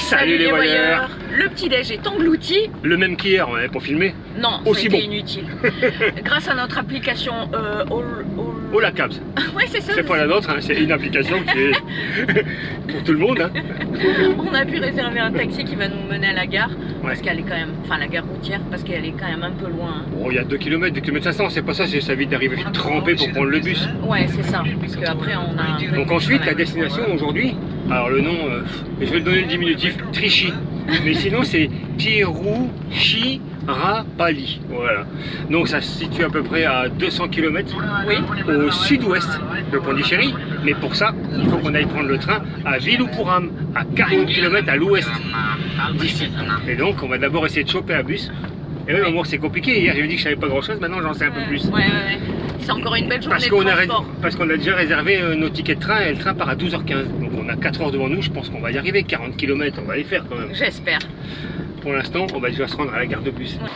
Salut les voyeurs. Le petit-déj est englouti. Le même qu'hier, on n'avait pas filmé. Non, aussi c'était bon. inutile. Grâce à notre application Ola Cabs. Ouais, c'est ça. C'est pas la nôtre, hein, c'est une application qui est pour tout le monde. Hein. On a pu réserver un taxi qui va nous mener à la gare. Ouais. Parce qu'elle est quand même, enfin la gare routière, parce qu'elle est quand même un peu loin. Hein. Bon, il y a 2 km, 2 km 500, c'est pas ça, c'est ça vite d'arriver trempé pour prendre le bus. Ouais, c'est ça. Parce qu'après, on a un peu Donc de ensuite, quand la même. destination aujourd'hui, alors le nom, je vais le donner le diminutif, Trichy. Mais sinon, c'est Tiruchirapalli. Voilà. Donc ça se situe à peu près à 200 km Oui. au sud-ouest de Pondichéry. Mais pour ça, il faut qu'on aille prendre le train à Vilupuram, à 40 km à l'ouest d'ici. Et donc, on va d'abord essayer de choper un bus. Et oui, moi, c'est compliqué. Hier, je lui ai dit que je savais pas grand-chose. Maintenant, j'en sais un peu plus. Ouais. C'est encore une belle journée Parce qu'on a déjà réservé nos tickets de train et le train part à 12h15. Donc on a 4 heures devant nous, je pense qu'on va y arriver. 40 km, on va les faire quand même. J'espère. Pour l'instant, on va déjà se rendre à la gare de bus. Ouais.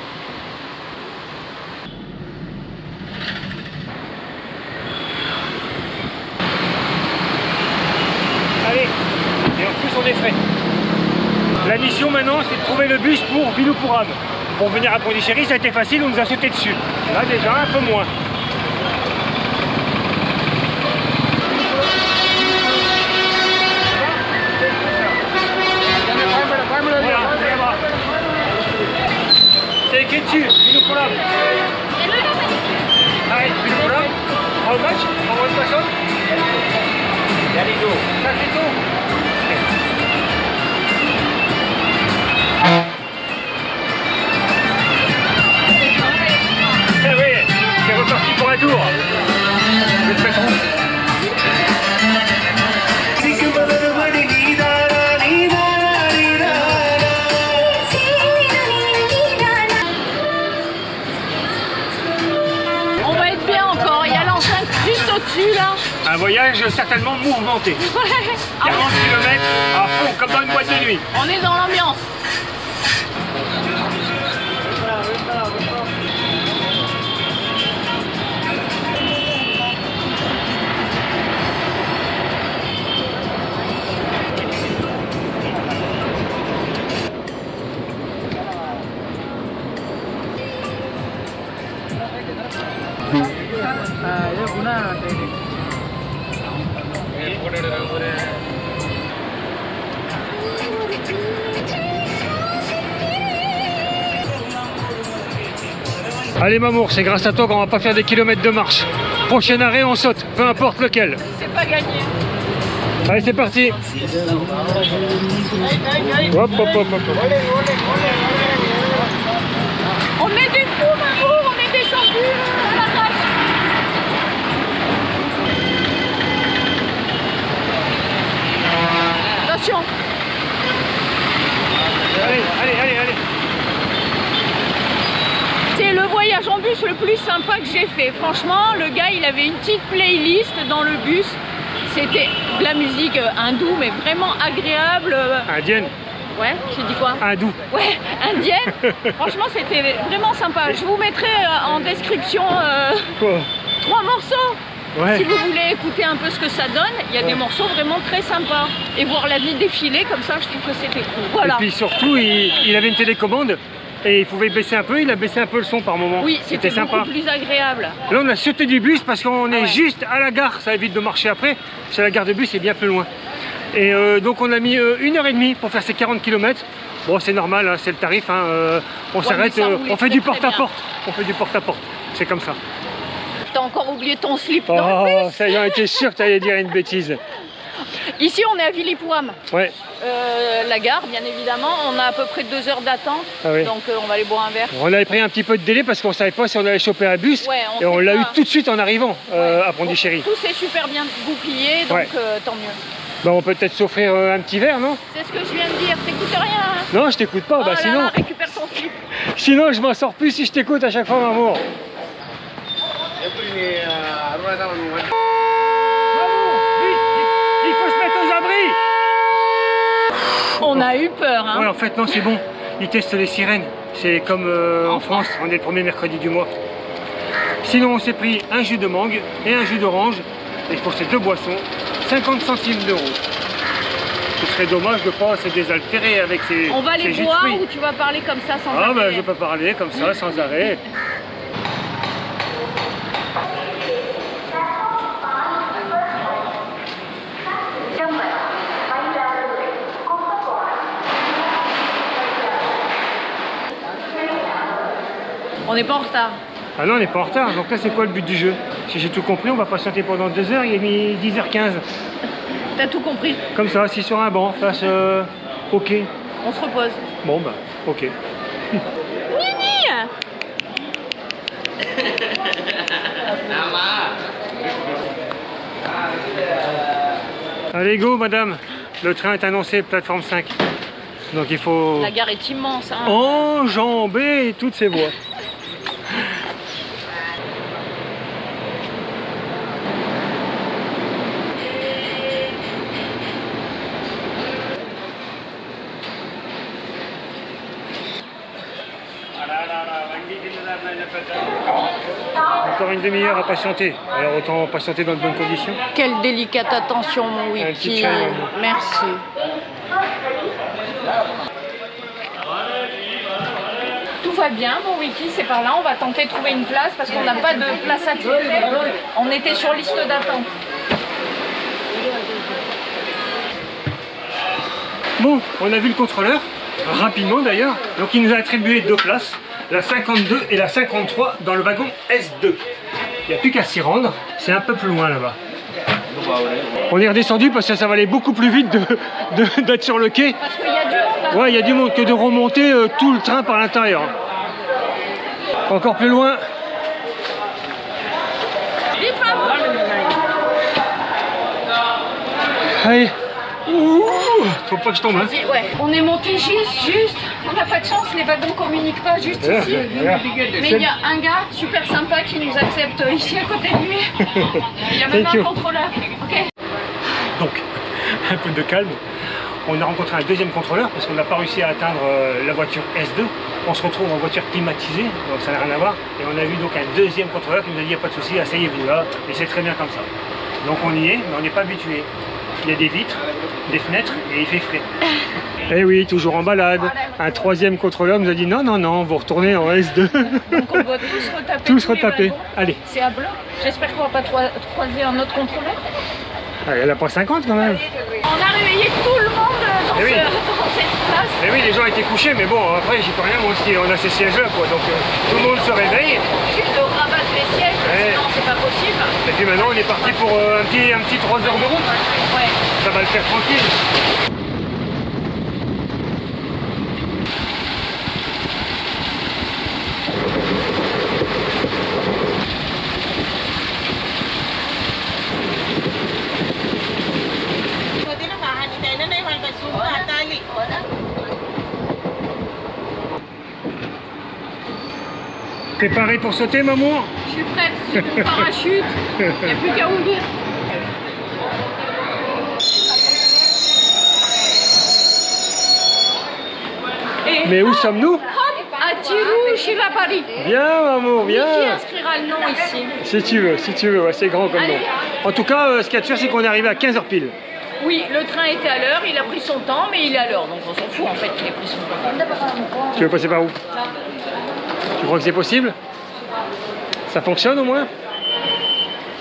Allez, et en plus on est frais. La mission maintenant, c'est de trouver le bus pour Vilupuram. Pour venir à Pondichéry, ça a été facile, on nous a sauté dessus. Là déjà, un peu moins. C'est écrit dessus, Vilupuram. Allez, Vilupuram. How much? For one person? 32. 32. Eh oui, c'est reparti pour un tour. Je te fais trop. On va être bien encore. Il y a l'enceinte juste au-dessus là. Un voyage certainement mouvementé. 40 km à fond, comme dans une boîte de nuit. On est dans l'ambiance. Allez Mamour, c'est grâce à toi qu'on va pas faire des kilomètres de marche. Prochain arrêt, on saute, peu importe lequel. C'est pas gagné. Allez, c'est parti. Hop, hop, hop, hop. On est des fous, Mamour. On est descendu à la rage. Attention. Allez. C'est le voyage en bus le plus sympa que j'ai fait. Franchement, le gars, il avait une petite playlist dans le bus. C'était de la musique hindoue, mais vraiment agréable. Indienne. Ouais, j'ai dit quoi? Hindou. Ouais, indienne. Franchement, c'était vraiment sympa. Je vous mettrai en description Quoi? 3 morceaux. Ouais. Si vous voulez écouter un peu ce que ça donne, il y a des morceaux vraiment très sympas. Et voir la vie défiler comme ça, je trouve que c'était cool. Voilà. Et puis surtout, il avait une télécommande et il pouvait baisser un peu, il a baissé un peu le son par moment. Oui, c'était sympa. beaucoup plus agréable. Là, on a sauté du bus parce qu'on est ouais. juste à la gare, ça évite de marcher après. C'est la gare de bus, c'est bien plus loin. Et donc, on a mis 1h30 pour faire ces 40 km. Bon, c'est normal, hein, c'est le tarif. Hein, on s'arrête, on fait du porte-à-porte. On fait du porte-à-porte, c'est comme ça. T'as encore oublié ton slip dans le Oh, bus. ça y est, on était sûr que tu allais dire une bêtise. Ici, on est à Vilupuram. Ouais. La gare, bien évidemment. On a à peu près 2 heures d'attente. Ah oui. Donc, on va aller boire un verre. On avait pris un petit peu de délai parce qu'on savait pas si on allait choper un bus. Ouais, et on sait l'a pas. eu tout de suite en arrivant Ouais. à Pondichéry. Tout s'est super bien goupillé, donc Ouais. tant mieux. Bah, on peut peut-être s'offrir un petit verre, non? C'est ce que je viens de dire. T'écoutes rien, hein? Non, je t'écoute pas. Oh Bah, là sinon, là, récupère ton slip. sinon, je m'en sors plus si je t'écoute à chaque fois, Mamour. Il faut se mettre aux abris. On a eu peur, hein. Ouais, en fait, non, c'est bon. Ils testent les sirènes. C'est comme en France, on est le premier mercredi du mois. Sinon, on s'est pris un jus de mangue et un jus d'orange. Et pour ces 2 boissons, 50 centimes d'euros. Ce serait dommage de ne pas se désaltérer avec ces On va ces les jus de boire fruits. ou tu vas parler comme ça sans Ah arrêt? ben je peux parler comme ça sans arrêt. On n'est pas en retard. Ah non, on n'est pas en retard. Donc là, c'est quoi le but du jeu? Si j'ai tout compris, on va patienter pendant 2 heures. Il est mis 10h15. T'as tout compris. Comme ça, assis sur un banc, face OK. On se repose. Bon, bah, OK. Nini! Allez, go, madame. Le train est annoncé, plateforme 5. Donc il faut La gare est immense. Hein. enjamber toutes ces voies. Encore une demi-heure à patienter. Alors autant patienter dans de bonnes conditions. Quelle délicate attention, mon Un petit Wiki. chai, maman. Merci. Tout va bien, mon Wiki, c'est par là. On va tenter de trouver une place parce qu'on n'a pas de place attitrée. On était sur liste d'attente. Bon, on a vu le contrôleur, rapidement d'ailleurs. Donc il nous a attribué 2 places, la 52 et la 53 dans le wagon S2. Il n'y a plus qu'à s'y rendre, c'est un peu plus loin là-bas. On est redescendu parce que ça va aller beaucoup plus vite d'être sur le quai. Parce qu'il y a du monde là. Ouais, il y a du monde que de remonter tout le train par l'intérieur. Encore plus loin. Vite, maman. Allez. Ouh, faut pas que je tombe. Hein. Ouais. On est monté juste. On n'a pas de chance, les wagons communiquent pas juste ici. Mais il y a un gars super sympa qui nous accepte ici à côté de lui. Il y a même Thank un you. contrôleur. Ok. Donc, un peu de calme. On a rencontré un deuxième contrôleur parce qu'on n'a pas réussi à atteindre la voiture S2. On se retrouve en voiture climatisée, donc ça n'a rien à voir. Et on a vu donc un deuxième contrôleur qui nous a dit il n'y a pas de souci, asseyez-vous là, et c'est très bien comme ça. Donc on y est, mais on n'est pas habitué. Il y a des vitres, des fenêtres et il fait frais. Eh oui, toujours en balade. Un troisième contrôleur nous a dit non, non, non, vous retournez en S2. Donc on doit tous retaper. Tous les retaper. wagons. Allez. C'est à bloc. J'espère qu'on va pas croiser un autre contrôleur. Ah, elle a pas 50 quand même. On a réveillé tout le monde dans, Eh oui. dans cette place. Eh oui, les gens étaient couchés, mais bon, après j'y peux rien, moi aussi, on a ces sièges-là, quoi. Donc tout le monde se réveille. Juste de rabattre les sièges, Ouais. sinon c'est pas possible. Et puis maintenant, on est parti pour un petit 3 heures de route. Ouais. Ça va le faire tranquille. Préparé pour sauter, maman? Je suis prête, j'ai mon parachute. Il n'y a plus qu'à ouvrir. Et Mais où sommes-nous? hop, à Tirou, chez la Paris. Viens, maman, Qui viens. inscrira le nom ici? Si tu veux, ouais, c'est grand comme nom. Allez. En tout cas, ce qu'il y a de sûr, c'est qu'on est arrivé à 15h pile. Oui, le train était à l'heure, il a pris son temps, mais il est à l'heure, donc on s'en fout en fait qu'il ait pris son temps. Tu veux passer par où? Tu crois que c'est possible? Ça fonctionne au moins?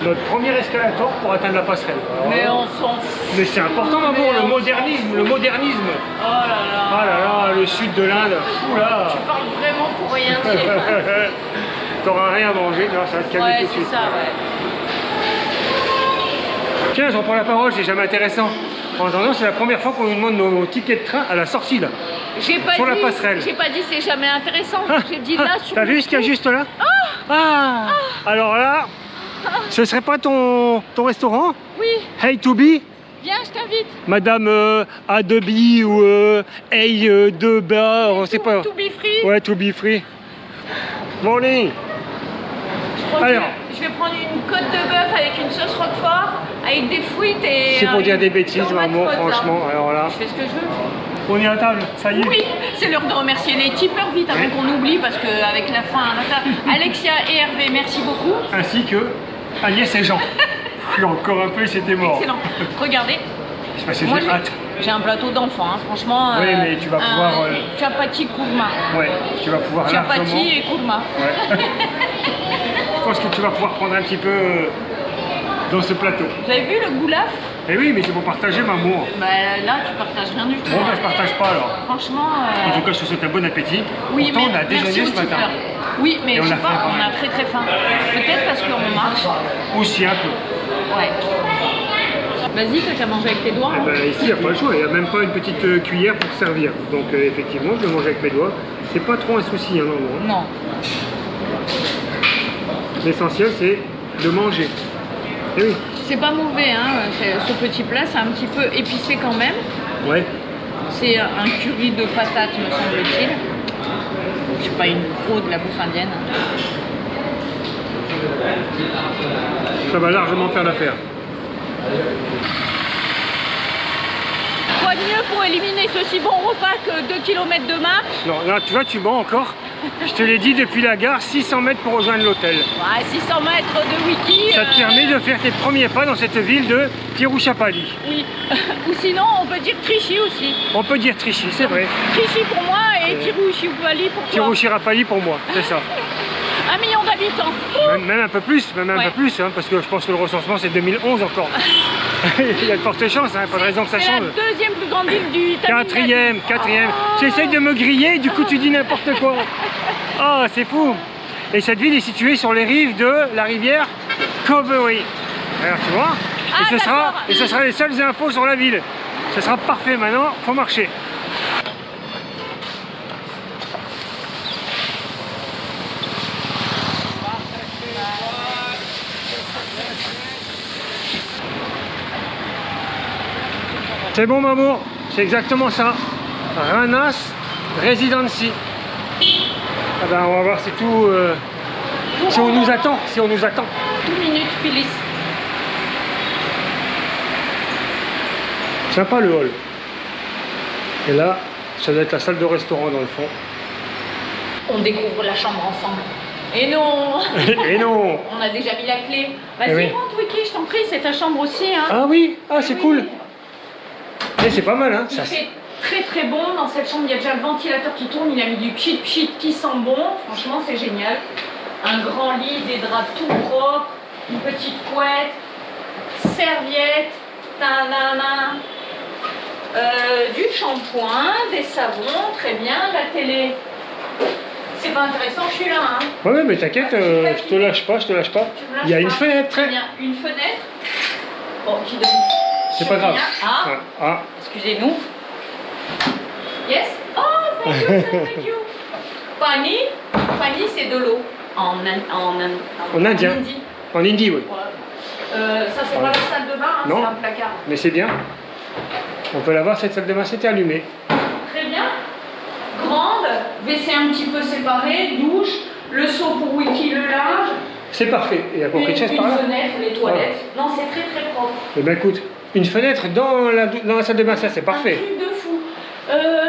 Notre premier escalator pour atteindre la passerelle. Alors, Mais on s'en fout. mais c'est important, maman, Mais le on- modernisme, le modernisme. Oh là là. Ah là là, le sud de l'Inde. Oula. Tu parles vraiment pour rien dire. T'auras rien à manger, non, ça va te calmer Ouais, tout de c'est suite. ça, ouais. Tiens, j'en prends la parole, c'est jamais intéressant. En attendant, c'est la première fois qu'on nous demande nos tickets de train à la sortie là. J'ai pas Sur la dit, passerelle. j'ai pas dit c'est jamais intéressant. J'ai dit là sur T'as le vu ce qu'il y a coup. juste là? Ah. Alors là, ce serait pas ton restaurant? Oui, Hey to be? viens, je t'invite. Madame A2B ou Hey de bar, on sait pas. To be free. Ouais, to be free. Morning. Je crois que Alors. je vais prendre une côte de bœuf avec une sauce roquefort, avec des frites et. C'est pour dire une des bêtises, tomate maman, mozza. franchement. Alors là, Je fais ce que je veux. on est à table, ça y est. Oui, c'est l'heure de remercier les tipeurs vite avant Oui. qu'on oublie parce qu'avec la fin, Alexia et Hervé, merci beaucoup. Ainsi que Agnès et Jean. Puis encore un peu, c'était mort. Excellent. Regardez, C'est parce que Moi, j'ai j'ai- hâte. J'ai un plateau d'enfant, hein. Franchement. Oui, mais tu vas pouvoir. Chapati kourma. Ouais, tu vas pouvoir largement. Chapati et kourma. Ouais. Je pense que tu vas pouvoir prendre un petit peu dans ce plateau. Vous avez vu le goulaf? Eh oui, mais c'est pour partager, maman. Bah là, tu partages rien du tout. Bon, hein. ben je partage pas alors. Franchement. En tout cas, je te souhaite un bon appétit. Oui, Pourtant, mais on a déjeuné merci ce au matin. tipeur. Oui, mais Et on je sais a faim pas, quand on a même. très très faim. Peut-être parce qu'on marche. Aussi un peu. Ouais. Vas-y, toi, tu as mangé avec tes doigts. Eh Hein. ben, ici, il n'y a pas le choix. Il n'y a même pas une petite cuillère pour servir. Donc, effectivement, je vais manger avec mes doigts. C'est pas trop un souci, hein, non. Non. L'essentiel, c'est de manger. Eh oui. C'est pas mauvais, hein. Ce petit plat, c'est un petit peu épicé quand même. Ouais. C'est un curry de patates, me semble-t-il. Je suis pas une pro de la bouffe indienne. Ça va largement faire l'affaire. Quoi de mieux pour éliminer ce si bon repas que 2 km de marche? Non, là, tu vois, tu mens encore. Je te l'ai dit depuis la gare, 600 mètres pour rejoindre l'hôtel. Ouais, 600 mètres de wiki. Ça te permet de faire tes premiers pas dans cette ville de Tiruchapalli. Oui. Ou sinon, on peut dire Trichy aussi. On peut dire Trichy, c'est vrai. Trichy pour moi et Tiruchapalli pour toi. Tiruchirapalli pour moi, c'est ça. 1 million d'habitants. Même un peu plus, Ouais. hein, parce que je pense que le recensement c'est 2011 encore. Il y a de fortes chances, hein, pas de raison que ça C'est change. la deuxième plus grande ville du Tamil Nadu. Quatrième. Tu essayes de me griller, du coup tu dis n'importe quoi. Oh, c'est fou. Et cette ville est située sur les rives de la rivière Cauvery. Alors tu vois, Ah, et ce sera les seules infos sur la ville. Ce sera parfait maintenant, faut marcher. C'est bon, maman, c'est exactement ça. Ranas Residency. Ah ben, on va voir si tout. Si on nous attend, 2 minutes, Pilis. Sympa le hall. Et là, ça doit être la salle de restaurant dans le fond. On découvre la chambre ensemble. Et non. Et non. On a déjà mis la clé. Eh Vas-y, oui. rentre, Wiki, je t'en prie, c'est ta chambre aussi. Hein. Ah oui, ah c'est Oui. cool. Et c'est pas mal, hein. Il Ça, fait très très bon. Dans cette chambre, il y a déjà le ventilateur qui tourne. Il a mis du pchit pchit qui sent bon. Franchement, c'est génial. Un grand lit, des draps tout propres, une petite couette, serviette, du shampoing, des savons, très bien. La télé, c'est pas intéressant, je suis là. Hein. ouais, mais t'inquiète, je te lâche pas. Tu me lâches Il y a une pas. fenêtre. Très bien, une fenêtre. Bon, qui donne. C'est pas grave. Ah, Ah, excusez-nous. Yes. Oh, thank you, thank you. Pani, c'est de l'eau en indien. hindi. En Indie, oui. Ça, c'est pas la salle de bain, hein, Non. c'est un placard. Mais c'est bien. On peut la voir, cette salle de bain, c'était allumé. Très bien. Grande, WC un petit peu séparé, douche, le seau pour Wiki, le linge, C'est parfait. Et il y a compris de chaise par là. fenêtre, les toilettes. Non, c'est très très propre. Eh ben écoute, une fenêtre dans la salle de bain, ça c'est Un parfait. truc de fou.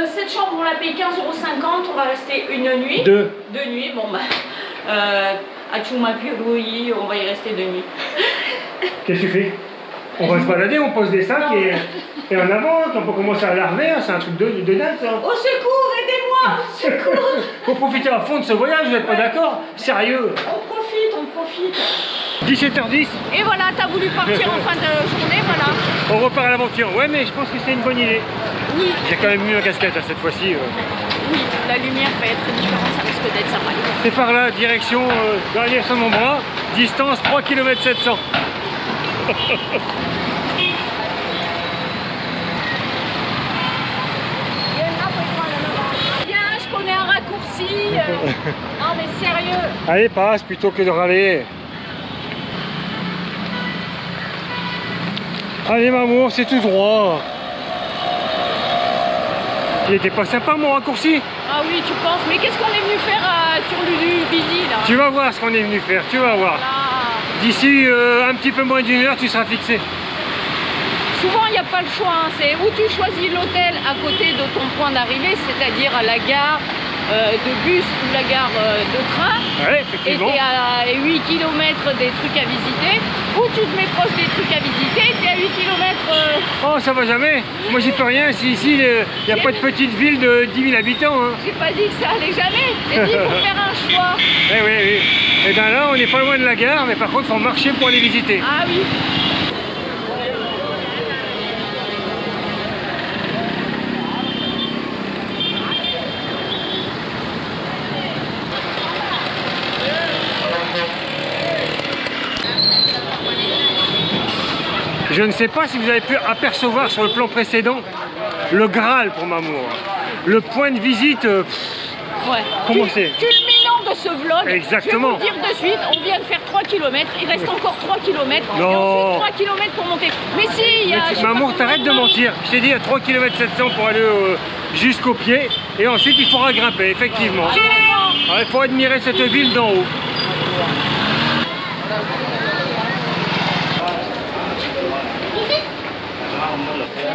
Cette chambre, on l'a payé 15,50 €. On va rester une nuit. Deux. 2 nuits. Bon, bah. À Chumapirui, on va y rester 2 nuits. Qu'est-ce que tu fais? On va se balader, on pose des sacs et on avance, on peut commencer à larver, hein, c'est un truc de dingue ça. Au secours, aidez-moi! Au secours! Faut profiter à fond de ce voyage, vous n'êtes pas d'accord? Sérieux? On profite. 17h10, Et voilà, t'as voulu partir en fin de journée, voilà. on repart à l'aventure. Ouais, mais je pense que c'est une bonne idée. Oui, J'ai quand même mis ma casquette cette fois-ci. oui, la lumière va être différente, ça risque d'être sympa. C'est par là, direction dans la direction de mon bras, distance 3 km 700. Viens, je connais un raccourci. Non mais sérieux. Allez, passe plutôt que de râler. Allez, maman, c'est tout droit. Il était pas sympa mon raccourci? Ah oui, tu penses, mais qu'est-ce qu'on est venu faire à Turlulu-Billy là? Tu vas voir ce qu'on est venu faire, tu vas voir. Là. D'ici un petit peu moins d'1 heure, tu seras fixé. Souvent, il n'y a pas le choix. Hein. C'est où tu choisis l'hôtel à côté de ton point d'arrivée, c'est-à-dire à la gare de bus ou la gare de train. Ouais, Et effectivement. t'es à 8 km des trucs à visiter, ou tu te mets proche des trucs à visiter, t'es à 8 km. Oh, ça va jamais. Moi, j'y peux rien si ici, il n'y a pas de petite ville de 10 000 habitants. Hein. J'ai pas dit que ça allait jamais, j'ai dit il faut faire un choix. Eh oui, oui. Et bien là, on n'est pas loin de la gare, mais par contre, il faut marcher pour aller visiter. Ah oui. Je ne sais pas si vous avez pu apercevoir sur le plan précédent le Graal pour Mamour. Le point de visite, Ouais. Comment c'est Culminant de ce vlog, Exactement. je vais vous dire de suite, on vient de faire 3 km, il reste encore 3 km, et Non. ensuite 3 km pour monter. Mais si, il y a... je sais pas Mamour, combien t'arrêtes de mentir. Je t'ai dit, il y a 3 km 700 pour aller jusqu'au pied. Et ensuite, il faudra grimper, effectivement. Ah, Il faut admirer cette ville d'en haut.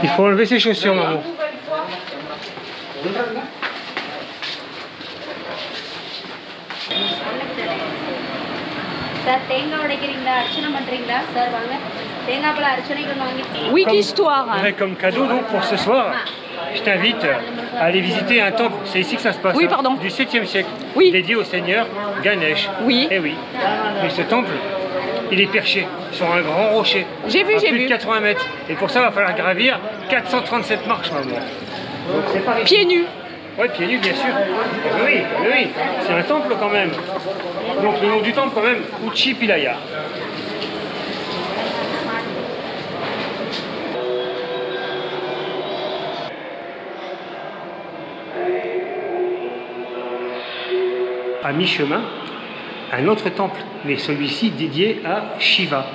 Il faut enlever ses chaussures, Mamour. Sir தேங்காய் உடைக்கிறீங்களா அர்ச்சனை பண்ணுறீங்களா சார் வாங்க தேங்காய் பழம் அர்ச்சனைக்கு வாங்கி Oui, d'histoire. Ouais, comme cadeau donc pour ce soir, je t'invite à aller visiter un temple. C'est ici que ça se passe. Oui, hein, pardon. Du 7e siècle. Oui. Dédié au seigneur Ganesh. Oui. Eh oui. Et ce temple, il est perché sur un grand rocher. J'ai vu, à j'ai plus vu. de 80 mètres. Et pour ça, il va falloir gravir 437 marches, maman. Donc c'est pas Pieds nus. Ouais, pieds nus, bien sûr. Oui, oui. C'est un temple quand même. Donc le nom du temple quand même, Uchi Pilaya. À mi-chemin, un autre temple, mais celui-ci dédié à Shiva,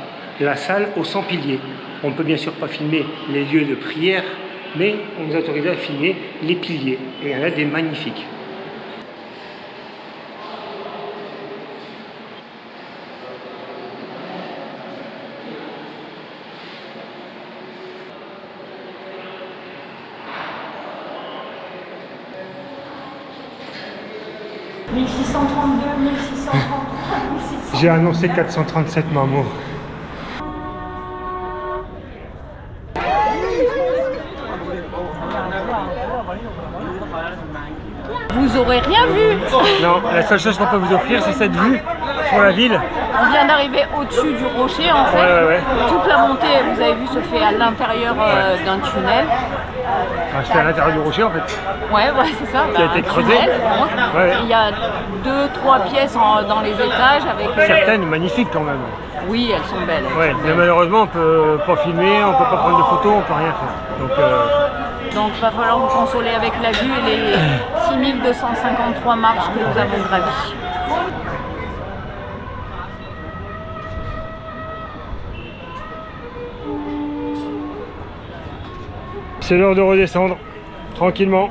la salle aux 100 piliers. On ne peut bien sûr pas filmer les lieux de prière, mais on nous autorise à filmer les piliers. Et il y en a des magnifiques. « 1632, 1633, 1600. J'ai annoncé 437, Mamour. Vous aurez rien vu. Non, la seule chose qu'on peut vous offrir, c'est cette vue sur la ville. On vient d'arriver au-dessus du rocher en fait. Ouais. Toute la montée, vous avez vu, se fait à l'intérieur d'un tunnel. Enfin, je fais à l'intérieur du rocher en fait. Ouais, c'est ça. Qui a bah, été un creusé. tunnel, donc. Ouais. Il y a 2-3 pièces dans les étages avec. Certaines magnifiques quand même. Oui, elles sont belles. Ouais, mais malheureusement on peut pas filmer, on peut pas prendre de photos, on peut rien faire. Donc Donc il va falloir vous consoler avec la vue et les 6253 marches que nous avons gravies. c'est l'heure de redescendre, tranquillement.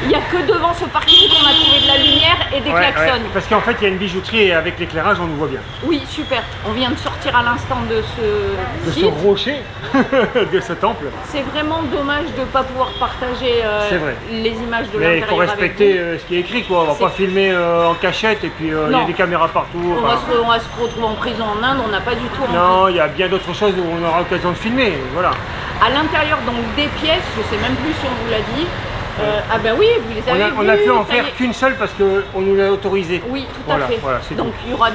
Il n'y a que devant ce parking qu'on a trouvé de la lumière et des klaxons. Parce qu'en fait il y a une bijouterie et avec l'éclairage on nous voit bien. Oui, super. On vient de sortir à l'instant de ce site. Ce rocher, de ce temple. C'est vraiment dommage de ne pas pouvoir partager les images de l'intérieur. Mais il faut respecter ce qui est écrit, quoi. On va pas filmer en cachette et puis il y a des caméras partout. On va se retrouver en prison en Inde, on n'a pas du tout envie. Non, il y a bien d'autres choses où on aura l'occasion de filmer, voilà. À l'intérieur donc des pièces, je sais même plus si on vous l'a dit. Ah ben oui, vous les avez On a pu en ça y faire est. qu'une seule parce qu'on nous l'a autorisé. Oui, tout à fait. Voilà, c'est donc tout. il y aura 2-3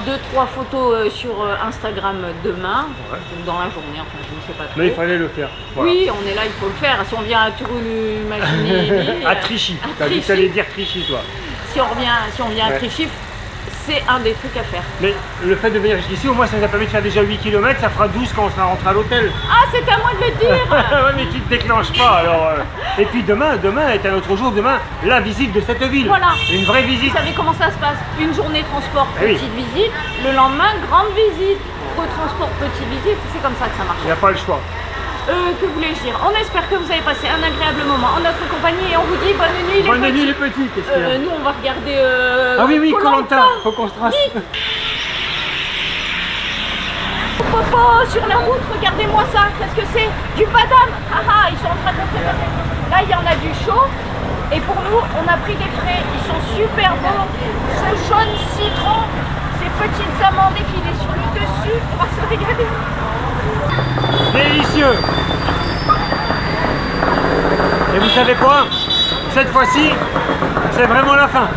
photos sur Instagram demain, ou dans la journée, enfin je ne sais pas trop. Mais il fallait le faire. Voilà. Oui, on est là, il faut le faire. Si on vient à Turunu-Magini, À Trichy. T'as dit que t'allais dire Trichy, toi. si on vient à Trichy, c'est un des trucs à faire. Mais le fait de venir jusqu'ici, au moins ça nous a permis de faire déjà 8 km, ça fera 12 quand on sera rentré à l'hôtel. Ah, c'est à moi de le dire. Ouais, mais tu te déclenches pas alors. Et puis demain est un autre jour, demain, la visite de cette ville. Voilà. Une vraie visite. Vous savez comment ça se passe? Une journée transport, Eh oui. petite visite. Le lendemain, grande visite. Retransport, petite visite. C'est comme ça que ça marche. Il n'y a pas le choix. Que voulais-je dire? On espère que vous avez passé un agréable moment en notre compagnie et on vous dit bonne nuit les Bonne petits. nuit les petits, qu'est-ce qu'il y a Nous on va regarder Ah oui, Koh-Lanta. Koh-Lanta, faut qu'on se trace. Papa nouveau sur la route, regardez-moi ça. Qu'est-ce que c'est? Du badam. Haha, ils sont en train de le préparer. Là, il y en a du chaud. Et pour nous, on a pris des frais. Ils sont super beaux. Ce jaune citron, ces petites amandes effilées sur le dessus. On va se régaler. Délicieux. Et vous savez quoi? Cette fois-ci, c'est vraiment la fin.